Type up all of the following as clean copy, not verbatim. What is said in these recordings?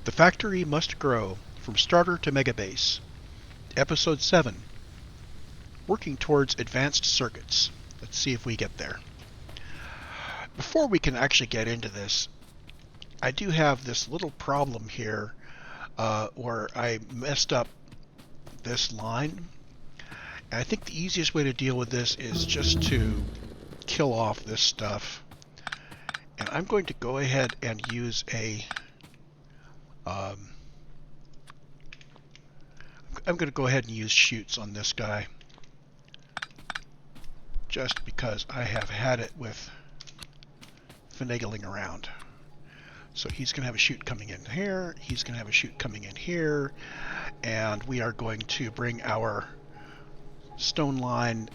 The Factory Must Grow, From Starter to Megabase. Episode 7, Working Towards Advanced Circuits. Let's see if we get there. Before we can actually get into this, I do have this little problem here where I messed up this line. And I think the easiest way to deal with this is just to kill off this stuff. And I'm going to go ahead and use I'm going to go ahead and use chutes on this guy, just because I have had it with finagling around. So he's going to have a chute coming in here, he's going to have a chute coming in here, and we are going to bring our stone line,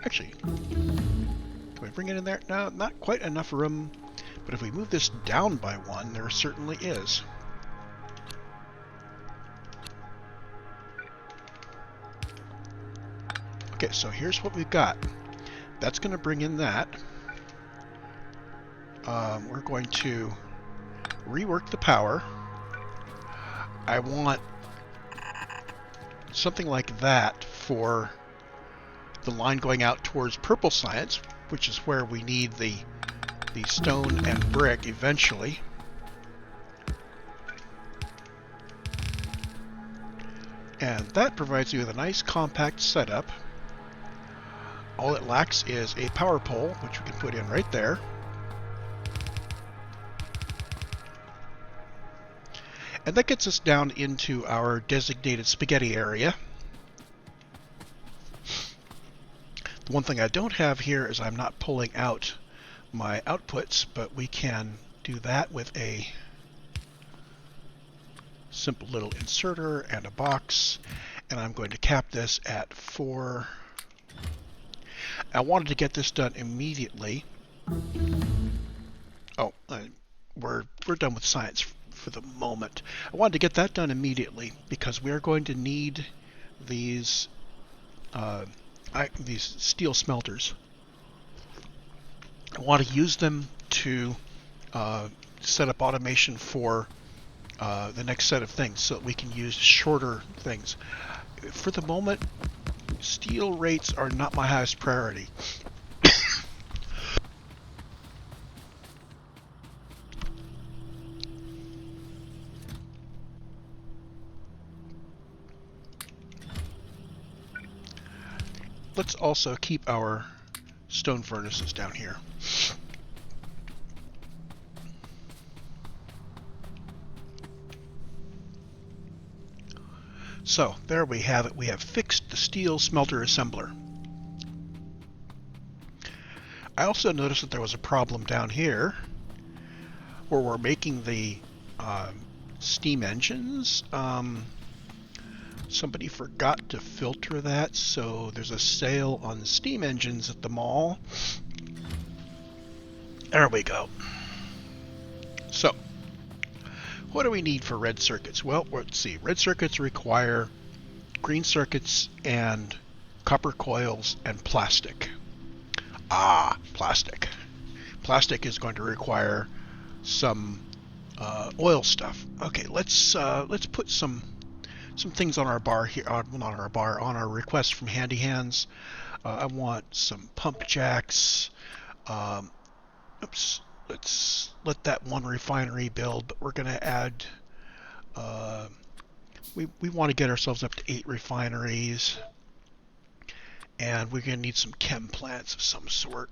actually, can we bring it in there? No, not quite enough room, but if we move this down by one, there certainly is. Okay, so here's what we've got. That's going to bring in that. We're going to rework the power. I want something like that for the line going out towards Purple Science, which is where we need the stone and brick eventually. And that provides you with a nice compact setup. All it lacks is a power pole, which we can put in right there. And that gets us down into our designated spaghetti area. The one thing I don't have here is I'm not pulling out my outputs, but we can do that with a simple little inserter and a box. And I'm going to cap this at 4. I wanted to get this done immediately. Oh, we're done with science for the moment. I wanted to get that done immediately because we are going to need these steel smelters. I want to use them to set up automation for the next set of things so that we can use shorter things. For the moment, steel rates are not my highest priority. Let's also keep our stone furnaces down here. So there we have it. We have fixed the steel smelter assembler. I also noticed that there was a problem down here where we're making the steam engines. Somebody forgot to filter that, so there's a sale on steam engines at the mall. There we go. So, what do we need for red circuits? Well, let's see. Red circuits require green circuits and copper coils and plastic. Plastic. Plastic is going to require some oil stuff. Okay, let's put some things on our bar here. Not on our bar, on our request from Handy Hands. I want some pump jacks. Let's let that one refinery build, but we're going to add. We want to get ourselves up to 8 refineries, and we're going to need some chem plants of some sort.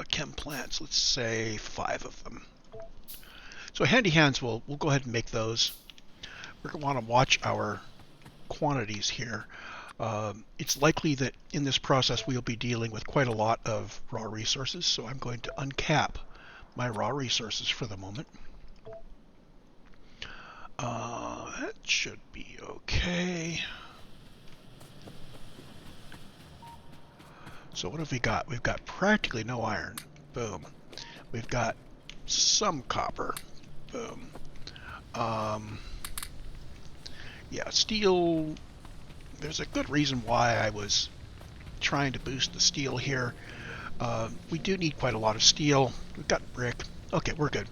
Chem plants, let's say 5 of them. So Handy Hands we'll go ahead and make those. We're going to want to watch our quantities here. It's likely that in this process we'll be dealing with quite a lot of raw resources, so I'm going to uncap my raw resources for the moment. That should be okay. So what have we got? We've got practically no iron. Boom. We've got some copper. Boom. Yeah, steel. There's a good reason why I was trying to boost the steel here. We do need quite a lot of steel. We've got brick. Okay, we're good.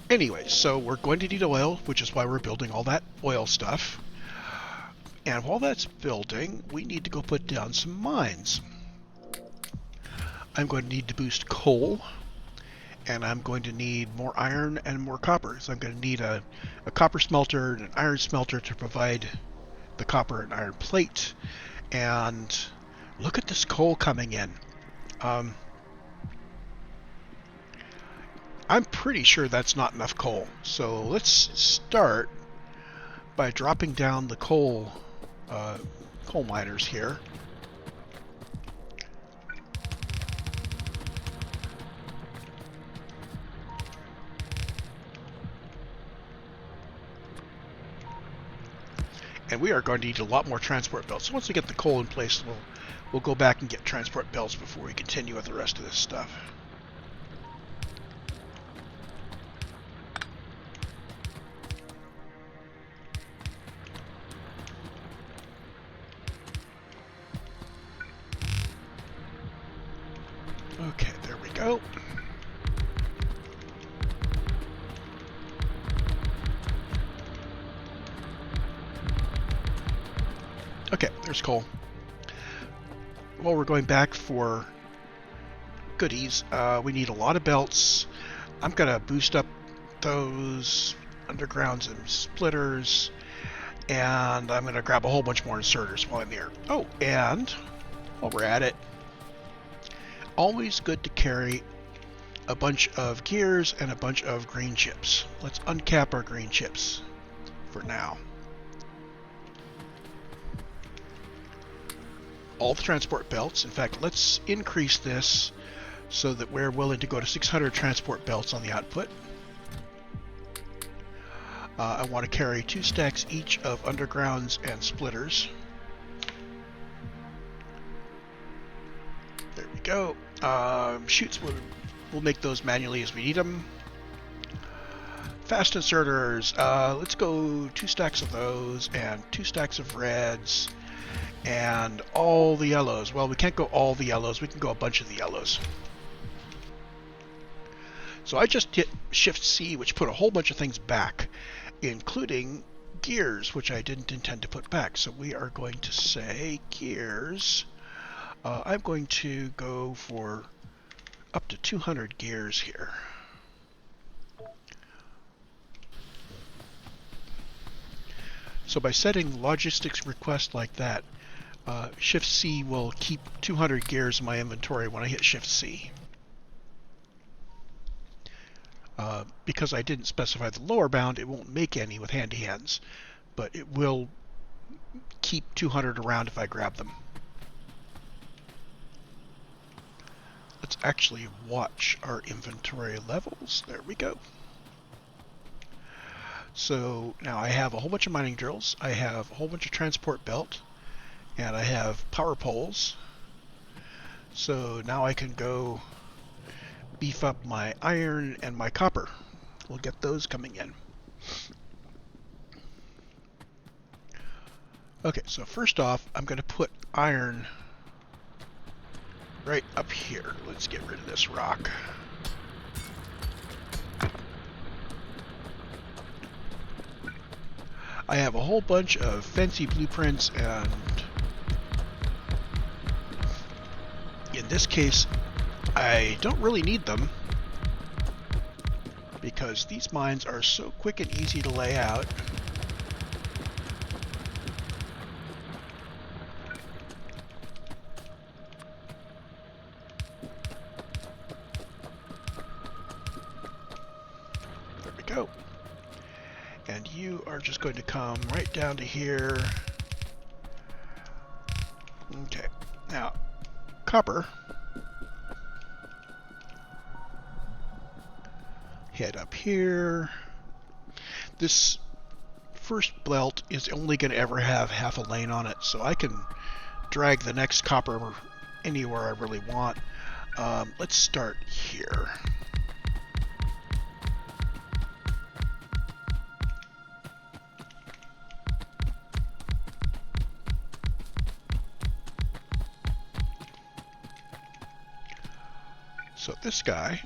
Anyway, so we're going to need oil, which is why we're building all that oil stuff. And while that's building, we need to go put down some mines. I'm going to need to boost coal, and I'm going to need more iron and more copper. So I'm going to need a copper smelter and an iron smelter to provide the copper and iron plate. And look at this coal coming in. I'm pretty sure that's not enough coal. So let's start by dropping down the coal miners here. And we are going to need a lot more transport belts. So once we get the coal in place, we'll go back and get transport belts before we continue with the rest of this stuff. Okay, there we go. Okay, there's coal. While we're going back for goodies, we need a lot of belts. I'm going to boost up those undergrounds and splitters, and I'm going to grab a whole bunch more inserters while I'm here. Oh, and while we're at it, always good to carry a bunch of gears and a bunch of green chips. Let's uncap our green chips for now. All the transport belts. In fact, let's increase this so that we're willing to go to 600 transport belts on the output. I want to carry 2 stacks each of undergrounds and splitters. There we go. Chutes, we'll make those manually as we need them. Fast inserters, let's go 2 stacks of those and 2 stacks of reds and all the yellows. Well, we can't go all the yellows, we can go a bunch of the yellows. So I just hit Shift C, which put a whole bunch of things back, including gears, which I didn't intend to put back. So we are going to say gears. I'm going to go for up to 200 gears here. So by setting logistics request like that, Shift C will keep 200 gears in my inventory when I hit Shift C. Because I didn't specify the lower bound, it won't make any with handy hands, but it will keep 200 around if I grab them. Let's actually watch our inventory levels. There we go. So now I have a whole bunch of mining drills, I have a whole bunch of transport belt, and I have power poles. So now I can go beef up my iron and my copper. We'll get those coming in. Okay, so first off, I'm going to put iron right up here. Let's get rid of this rock. I have a whole bunch of fancy blueprints, and in this case, I don't really need them because these mines are so quick and easy to lay out. There we go. And you are just going to come right down to here. Okay, now copper. Head up here. This first belt is only going to ever have half a lane on it, so I can drag the next copper anywhere I really want. Let's start here. So this guy,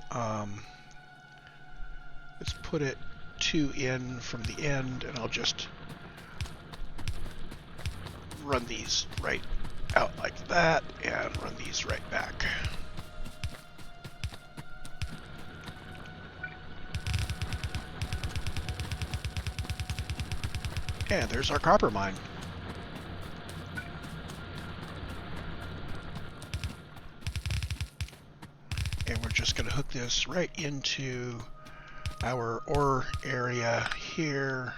let's put it 2 in from the end, and I'll just run these right out like that, and run these right back. And there's our copper mine. And we're just going to hook this right into our ore area here.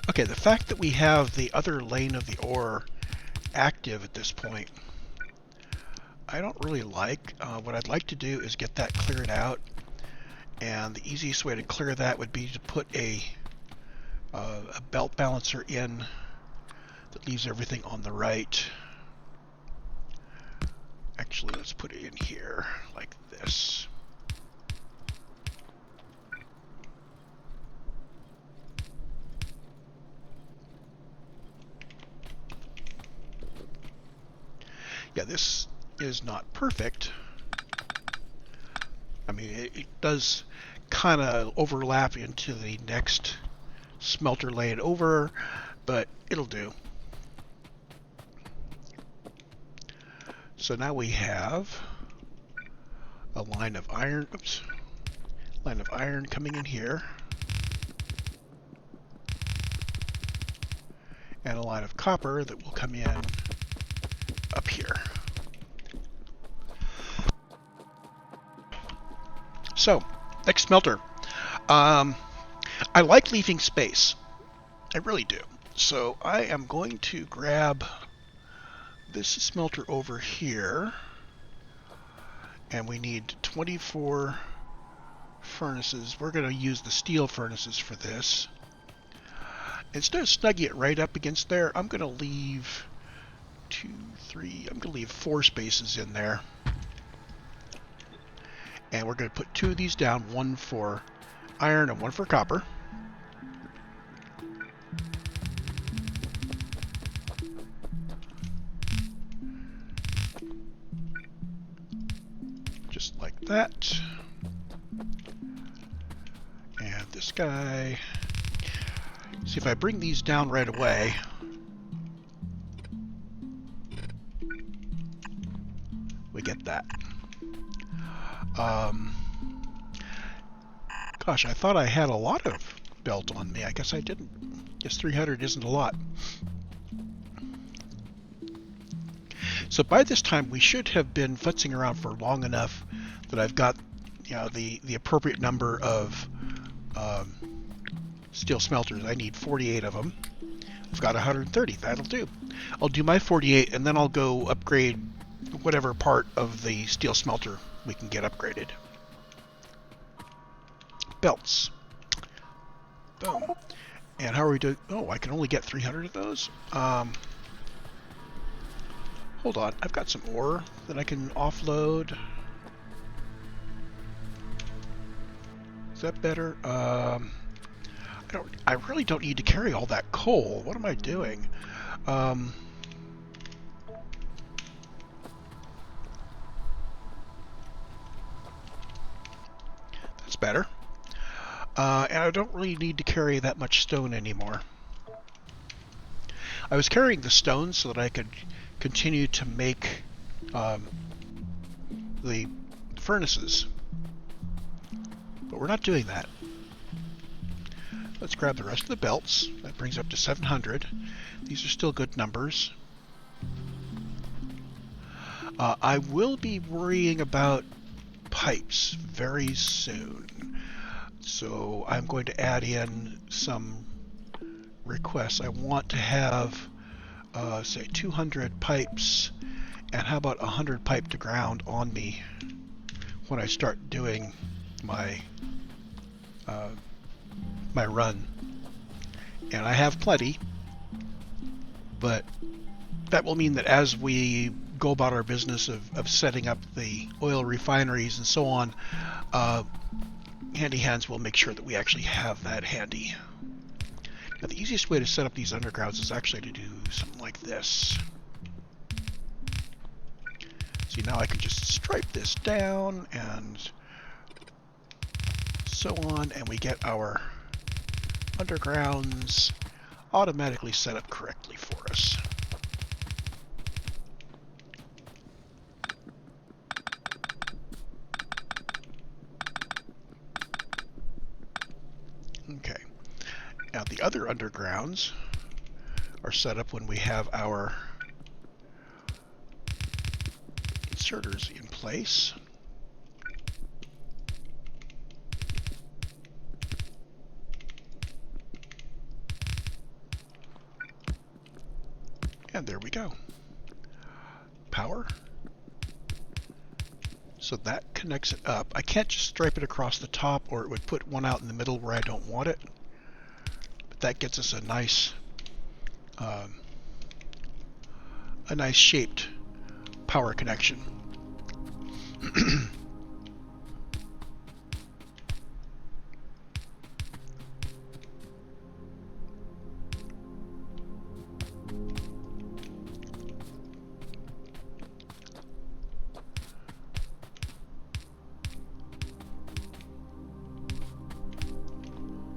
Okay, the fact that we have the other lane of the ore active at this point, I don't really like. What I'd like to do is get that cleared out, and the easiest way to clear that would be to put a belt balancer in that leaves everything on the right. Actually, let's put it in here like this. Yeah, this is not perfect. I mean, it does kind of overlap into the next smelter lane over, but it'll do. So now we have a line of iron, line of iron coming in here, and a line of copper that will come in up here. So, next smelter. I like leaving space. I really do. So I am going to grab this smelter over here, and we need 24 furnaces. We're going to use the steel furnaces for this. Instead of snugging it right up against there, I'm going to leave 2, 3, I'm going to leave 4 spaces in there. And we're going to put 2 of these down, 1 for iron and 1 for copper. Just like that. And this guy, see if I bring these down right away, we get that. Gosh, I thought I had a lot of belt on me. I guess I didn't. Guess 300 isn't a lot. So by this time, we should have been futzing around for long enough that I've got, you know, the appropriate number of steel smelters. I need 48 of them. I've got 130. That'll do. I'll do my 48, and then I'll go upgrade whatever part of the steel smelter we can get upgraded. Belts. Boom. And how are we doing? Oh, I can only get 300 of those. Hold on, I've got some ore that I can offload. Is that better? I really don't need to carry all that coal. What am I doing? That's better. And I don't really need to carry that much stone anymore. I was carrying the stone so that I could continue to make the furnaces, but we're not doing that. Let's grab the rest of the belts. That brings up to 700. These are still good numbers. I will be worrying about pipes very soon. So I'm going to add in some requests. I want to have, say, 200 pipes, and how about 100 pipe to ground on me when I start doing my my run. And I have plenty, but that will mean that as we go about our business of setting up the oil refineries and so on, handy hands will make sure that we actually have that handy. Now, the easiest way to set up these undergrounds is actually to do something like this. See, now I can just stripe this down and so on, and we get our undergrounds automatically set up correctly for us. Okay. Now the other undergrounds are set up when we have our inserters in place. And there we go. Power. So that connects it up. I can't just stripe it across the top, or it would put one out in the middle where I don't want it. But that gets us a nice shaped power connection.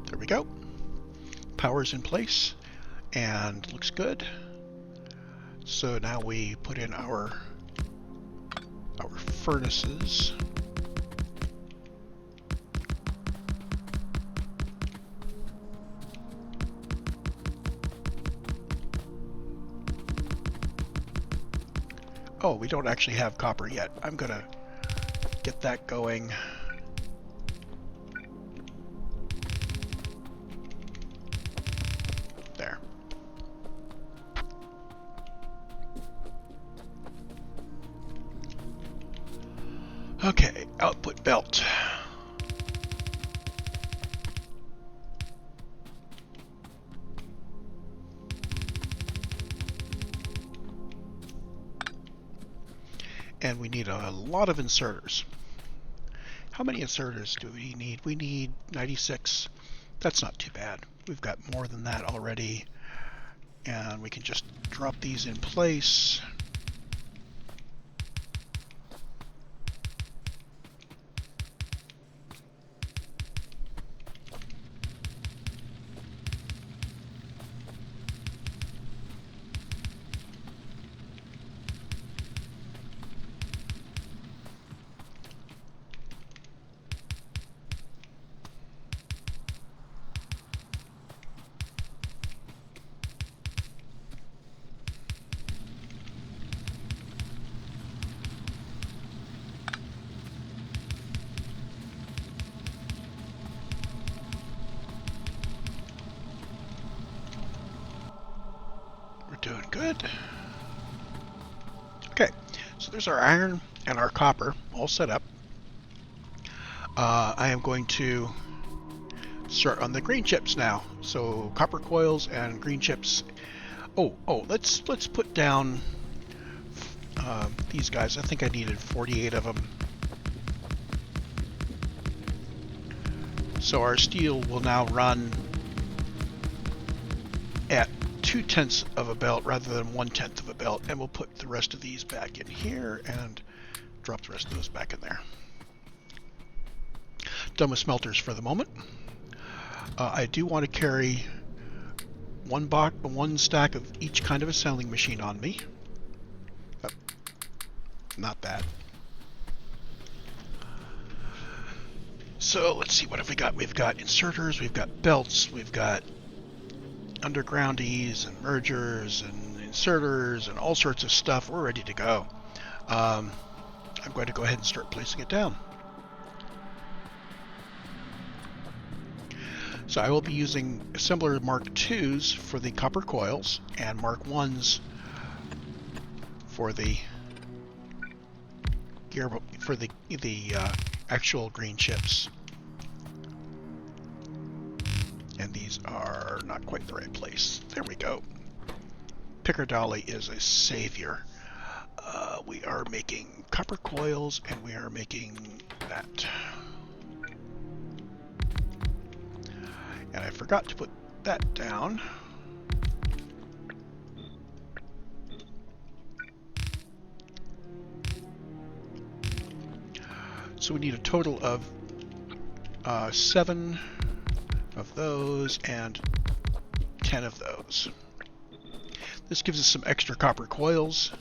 There we go. Power's in place and looks good. So now we put in our furnaces. Oh, we don't actually have copper yet. I'm gonna get that going. There. Okay, output belt. And we need a lot of inserters. How many inserters do we need? We need 96. That's not too bad. We've got more than that already. And we can just drop these in place. Doing good. Okay, so there's our iron and our copper all set up. I am going to start on the green chips now. So copper coils and green chips. Let's put down these guys. I think I needed 48 of them. So our steel will now run at 2/10 of a belt rather than 1/10 of a belt, and we'll put the rest of these back in here and drop the rest of those back in there. Done with smelters for the moment. I do want to carry one stack of each kind of assembling machine on me. Not that. So let's see, what have we got? We've got inserters, we've got belts, we've got undergroundies and mergers and inserters and all sorts of stuff. We're ready to go. I'm going to go ahead and start placing it down. So I will be using assembler Mark IIs for the copper coils and Mark Is for the gear, for the actual green chips. And these are not quite the right place. There we go. Piccadilly is a savior. We are making copper coils and we are making that. And I forgot to put that down. So we need a total of 7 of those and 10 of those. This gives us some extra copper coils,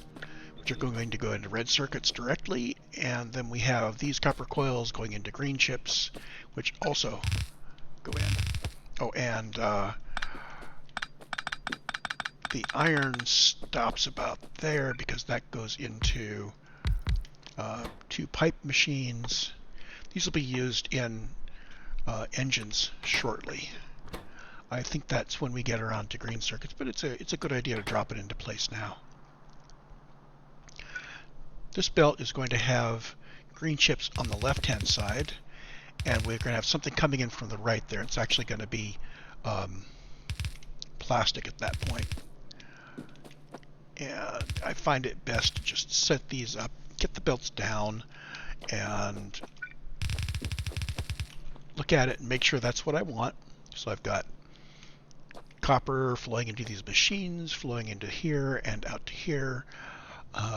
which are going to go into red circuits directly, and then we have these copper coils going into green chips, which also go in. Oh, and the iron stops about there because that goes into 2 pipe machines. These will be used in engines shortly. I think that's when we get around to green circuits, but it's a good idea to drop it into place now. This belt is going to have green chips on the left-hand side, and we're going to have something coming in from the right there. It's actually going to be plastic at that point. And I find it best to just set these up, get the belts down, and look at it and make sure that's what I want. So I've got copper flowing into these machines, flowing into here and out to here.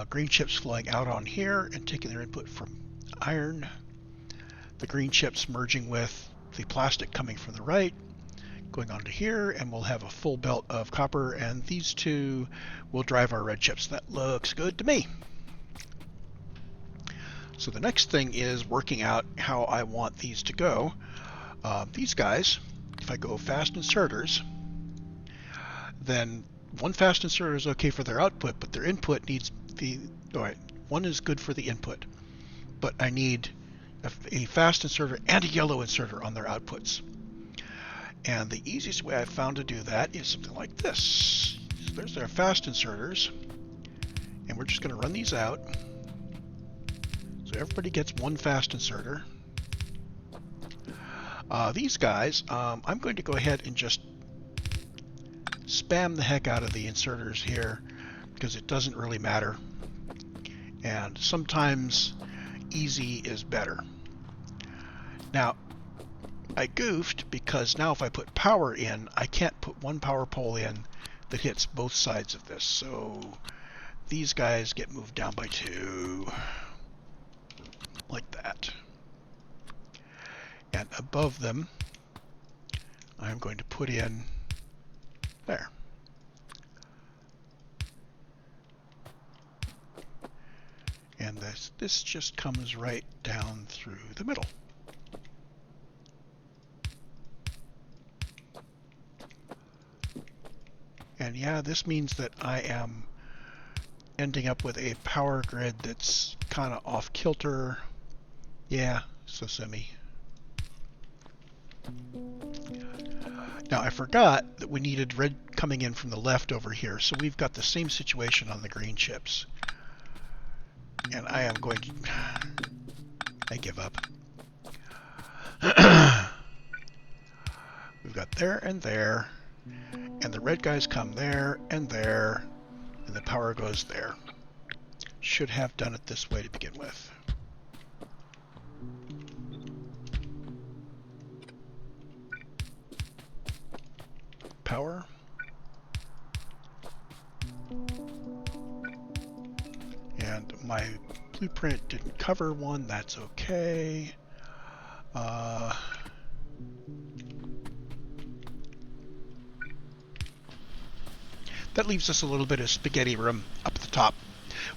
Green chips flowing out on here and taking their input from iron. The green chips merging with the plastic coming from the right, going on to here, and we'll have a full belt of copper, and these two will drive our red chips. That looks good to me. So the next thing is working out how I want these to go. These guys, if I go fast inserters, then one fast inserter is okay for their output, but their input needs one is good for the input, but I need a fast inserter and a yellow inserter on their outputs. And the easiest way I've found to do that is something like this. So there's their fast inserters, and we're just going to run these out. So everybody gets one fast inserter. These guys, I'm going to go ahead and just spam the heck out of the inserters here because it doesn't really matter. And sometimes easy is better. Now, I goofed because now if I put power in, I can't put one power pole in that hits both sides of this. So these guys get moved down by 2, like that. And above them, I'm going to put in there. And this just comes right down through the middle. And yeah, this means that I am ending up with a power grid that's kind of off kilter. Yeah, so semi. Now I forgot that we needed red coming in from the left over here, so we've got the same situation on the green chips. And I am going to... I give up. We've got there, and the red guys come there, and the power goes there. Should have done it this way to begin with. Power. And my blueprint didn't cover one, that's okay. That leaves us a little bit of spaghetti room up at the top.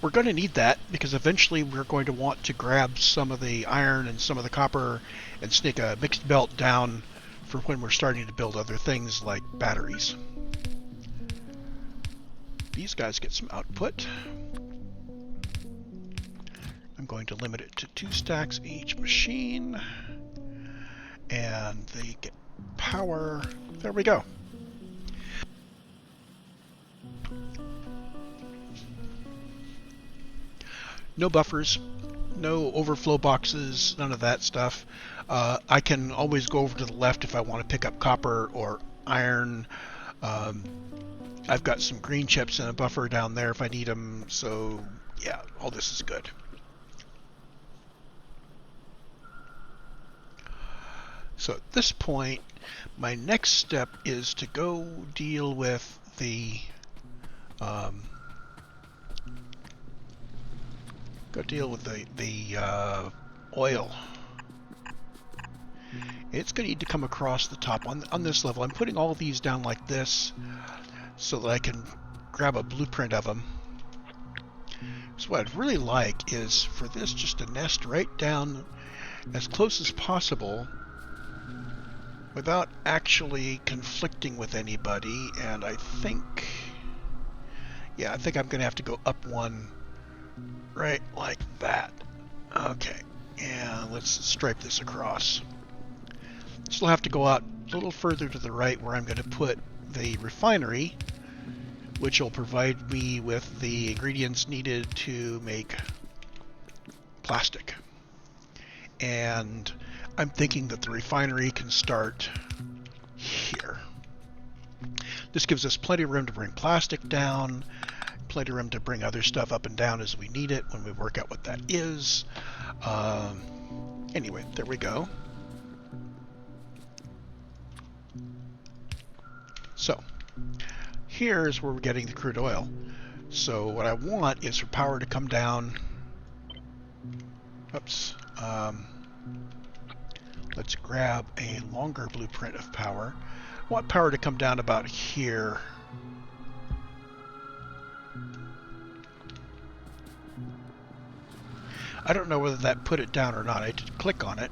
We're going to need that because eventually we're going to want to grab some of the iron and some of the copper and sneak a mixed belt down for when we're starting to build other things like batteries. These guys get some output. I'm going to limit it to 2 stacks each machine. And they get power. There we go. No buffers, no overflow boxes, none of that stuff. I can always go over to the left if I want to pick up copper or iron. I've got some green chips and a buffer down there if I need them, so yeah, all this is good. So at this point, my next step is to go deal with the oil. It's going to need to come across the top on this level. I'm putting all of these down like this so that I can grab a blueprint of them. So what I'd really like is for this just to nest right down as close as possible without actually conflicting with anybody. And I think I'm going to have to go up one right like that. Okay, and let's stripe this across. Still have to go out a little further to the right where I'm going to put the refinery, which will provide me with the ingredients needed to make plastic. And I'm thinking that the refinery can start here. This gives us plenty of room to bring plastic down, plenty of room to bring other stuff up and down as we need it when we work out what that is. Anyway, there we go. So here's where we're getting the crude oil. So what I want is for power to come down. Oops. Let's grab a longer blueprint of power. I want power to come down about here. I don't know whether that put it down or not. I did click on it,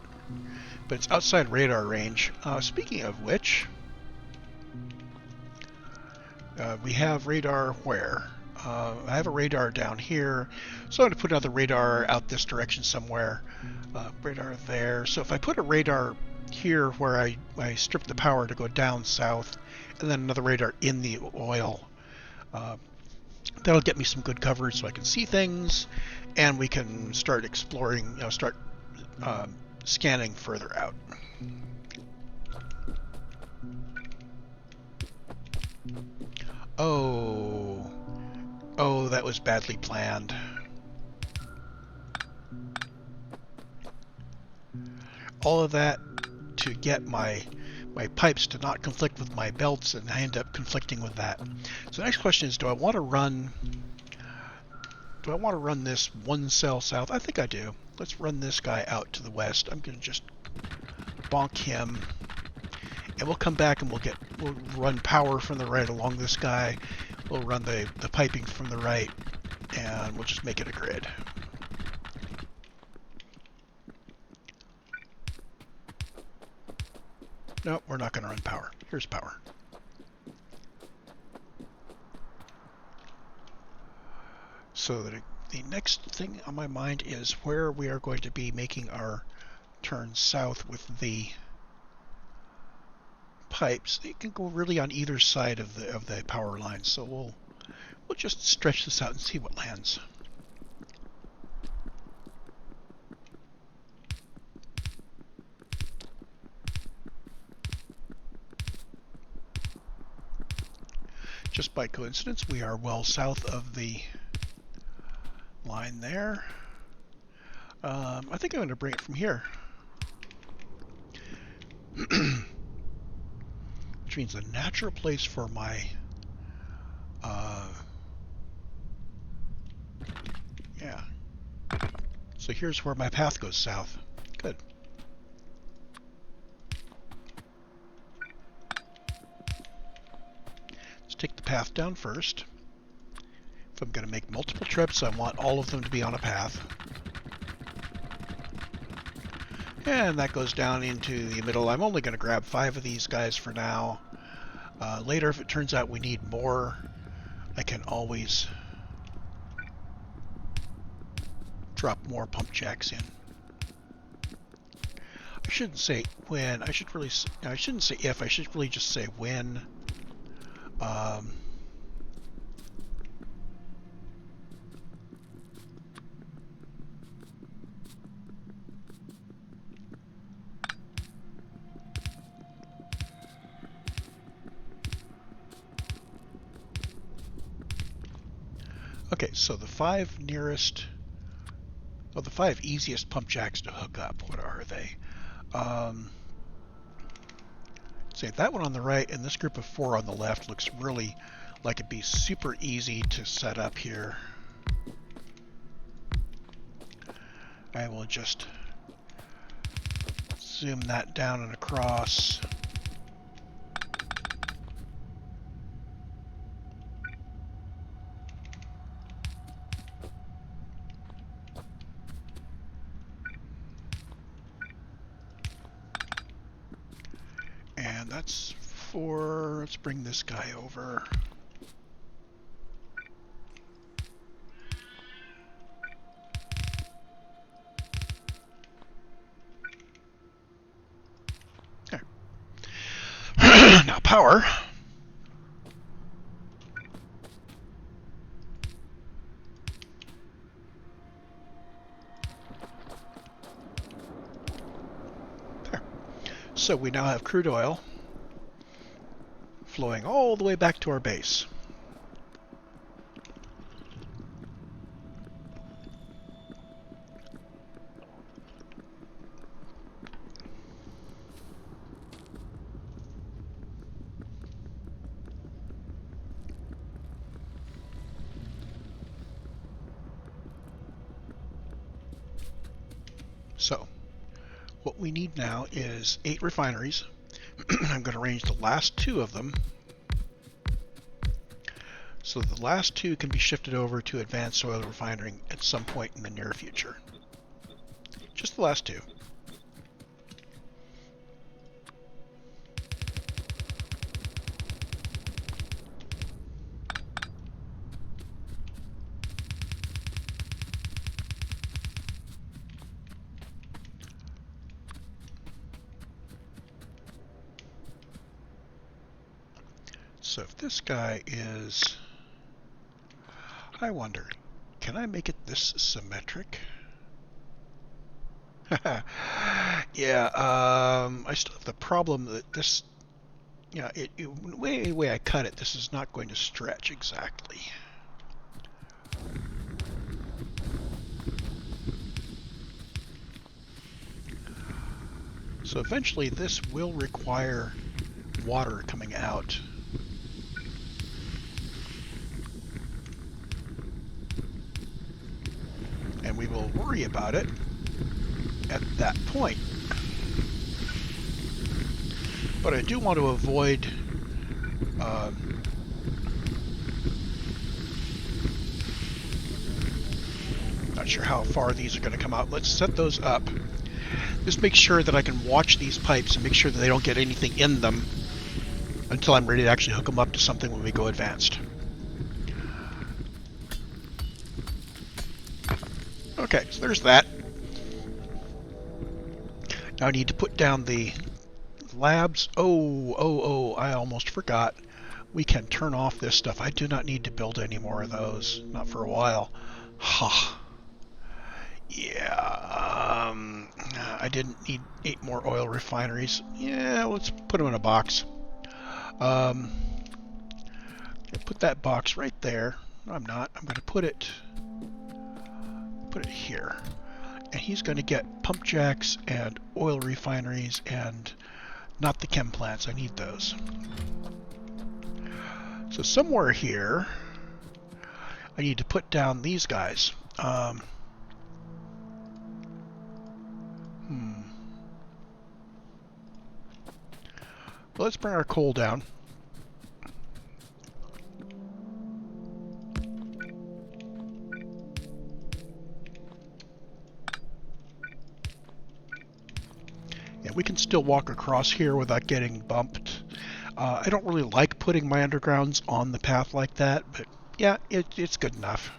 but it's outside radar range. Speaking of which, we have radar where? I have a radar down here, so I'm going to put another radar out this direction somewhere. Radar there. So if I put a radar here where I strip the power to go down south, and then another radar in the oil, that'll get me some good coverage so I can see things, and we can start exploring, start scanning further out. Oh, that was badly planned. All of that to get my pipes to not conflict with my belts, and I end up conflicting with that. So the next question is, do I want to run this one cell south? I think I do. Let's run this guy out to the west. I'm going to just bonk him, and we'll come back and we'll run power from the right along this guy. We'll run the piping from the right, and we'll just make it a grid. No, we're not going to run power. Here's power. So the next thing on my mind is where we are going to be making our turn south with the pipes. It can go really on either side of the power line. So we'll just stretch this out and see what lands. Just by coincidence, we are well south of the line there. I think I'm going to bring it from here. Which means a natural place for my so here's where my path goes south. Good. Let's take the path down first. If I'm going to make multiple trips, I want all of them to be on a path. And that goes down into the middle. I'm only going to grab 5 of these guys for now. Later, if it turns out we need more, I can always drop more pump jacks in. I shouldn't say when. I shouldn't say if. I should really just say when. Okay, so the 5 nearest, well, the 5 easiest pump jacks to hook up, what are they? Say that one on the right and this group of 4 on the left looks really like it'd be super easy to set up here. I will just zoom that down and across. And that's 4. Let's bring this guy over. There. Now power. There. So we now have crude oil flowing all the way back to our base. So what we need now is 8 refineries. I'm going to arrange the last 2 of them so the last 2 can be shifted over to advanced oil refining at some point in the near future. Just the last 2. So if this guy is, I wonder, can I make it this symmetric? Yeah, I still have the problem that this, yeah, the way I cut it, this is not going to stretch exactly. So eventually this will require water coming out. And we will worry about it at that point. But I do want to avoid not sure how far these are going to come out. Let's set those up. Just make sure that I can watch these pipes and make sure that they don't get anything in them until I'm ready to actually hook them up to something when we go advanced. Okay, so there's that. Now I need to put down the labs. Oh, I almost forgot. We can turn off this stuff. I do not need to build any more of those. Not for a while. Yeah, I didn't need 8 more oil refineries. Yeah, let's put them in a box. Put that box right there. No, I'm not. I'm going to put it here. And he's going to get pump jacks and oil refineries and not the chem plants. I need those. So somewhere here, I need to put down these guys. Well, let's bring our coal down. Yeah, we can still walk across here without getting bumped. I don't really like putting my undergrounds on the path like that, but yeah, it's good enough.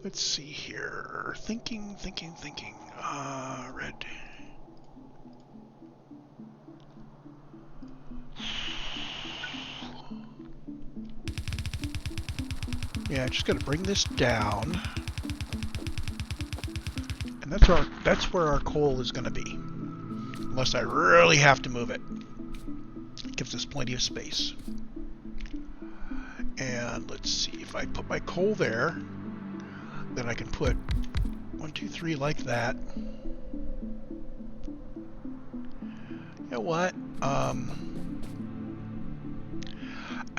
Let's see here. Thinking. Red. Yeah, just gotta bring this down. And that's where our coal is gonna be. Unless I really have to move it. It gives us plenty of space. And let's see, if I put my coal there, then I can put 1, 2, 3 like that. You know what? I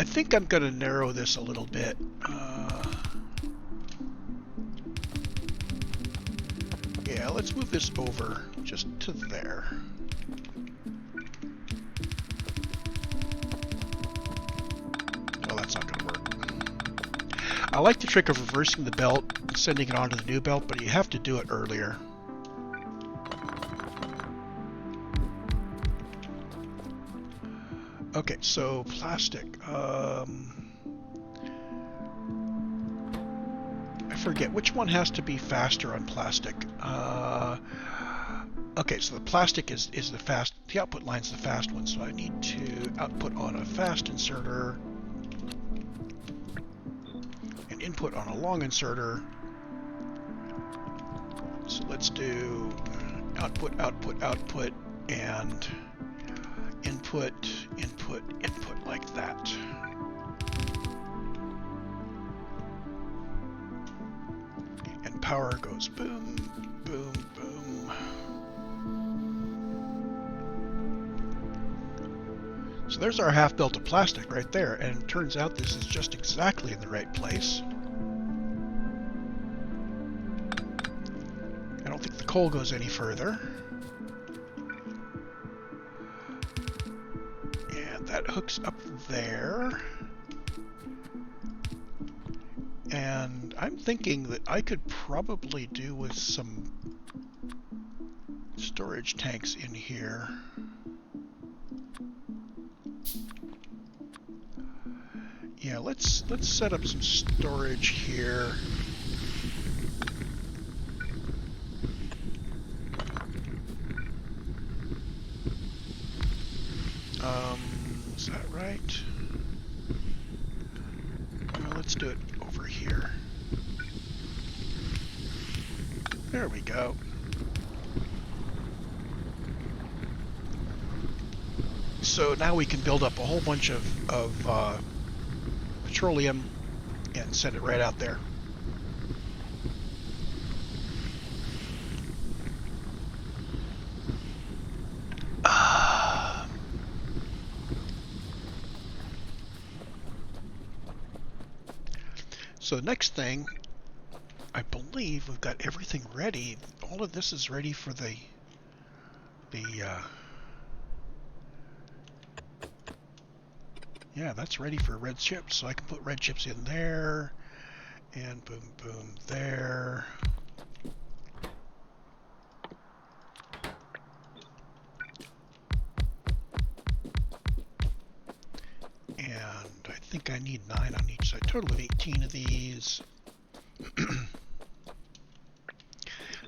think I'm going to narrow this a little bit. Yeah, let's move this over just to there. Oh, that's not going to work. I like the trick of reversing the belt and sending it onto the new belt, but you have to do it earlier. Okay, so plastic. I forget which one has to be faster on plastic. Okay, so the plastic is the fast. The output line's the fast one, so I need to output on a fast inserter and input on a long inserter. So let's do output, output, output, and input, input, input like that. And power goes boom, boom, boom. So there's our half belt of plastic right there, and it turns out this is just exactly in the right place. I don't think the coal goes any further. That hooks up there, and I'm thinking that I could probably do with some storage tanks in here. Yeah, let's set up some storage here. Is that right? Well, let's do it over here. There we go. So now we can build up a whole bunch of petroleum and send it right out there. So the next thing, I believe we've got everything ready. All of this is ready for the yeah, that's ready for red chips. So I can put red chips in there, and boom, boom, there. And I think I need 9 on each side. Total of 18 of these.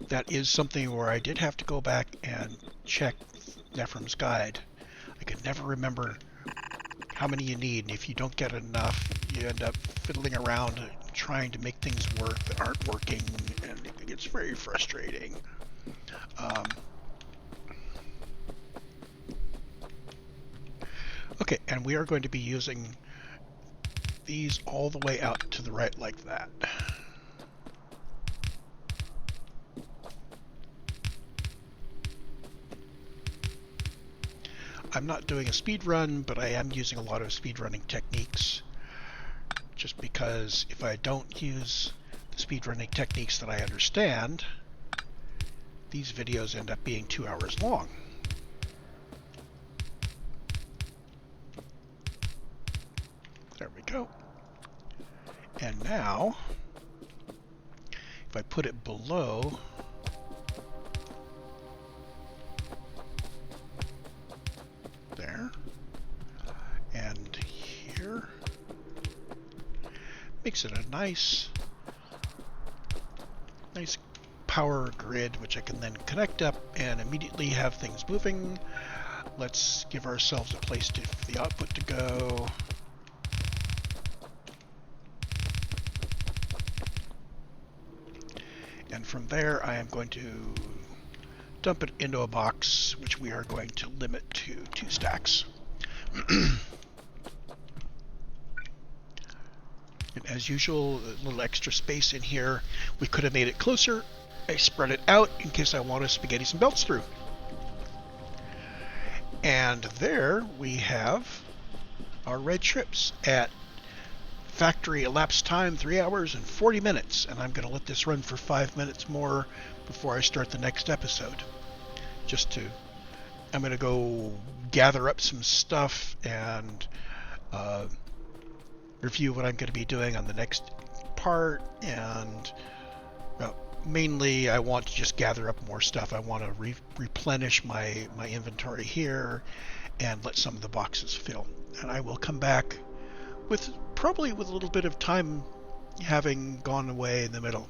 That is something where I did have to go back and check Nephrim's guide. I could never remember how many you need, and if you don't get enough, you end up fiddling around trying to make things work that aren't working, and it gets very frustrating. Okay, and we are going to be using these all the way out to the right like that. I'm not doing a speed run, but I am using a lot of speed running techniques, just because if I don't use the speed running techniques that I understand, these videos end up being 2 hours long. There we go. And now, if I put it below, there, and here, makes it a nice power grid, which I can then connect up and immediately have things moving. Let's give ourselves a place for the output to go. And from there, I am going to dump it into a box, which we are going to limit to 2 stacks. And as usual, a little extra space in here. We could have made it closer. I spread it out in case I wanted spaghetti and belts through. And there we have our red trips at factory elapsed time 3 hours and 40 minutes. And I'm going to let this run for 5 minutes more before I start the next episode. I'm going to go gather up some stuff and review what I'm going to be doing on the next part. And mainly I want to just gather up more stuff. I want to replenish my inventory here and let some of the boxes fill. And I will come back with probably with a little bit of time having gone away in the middle.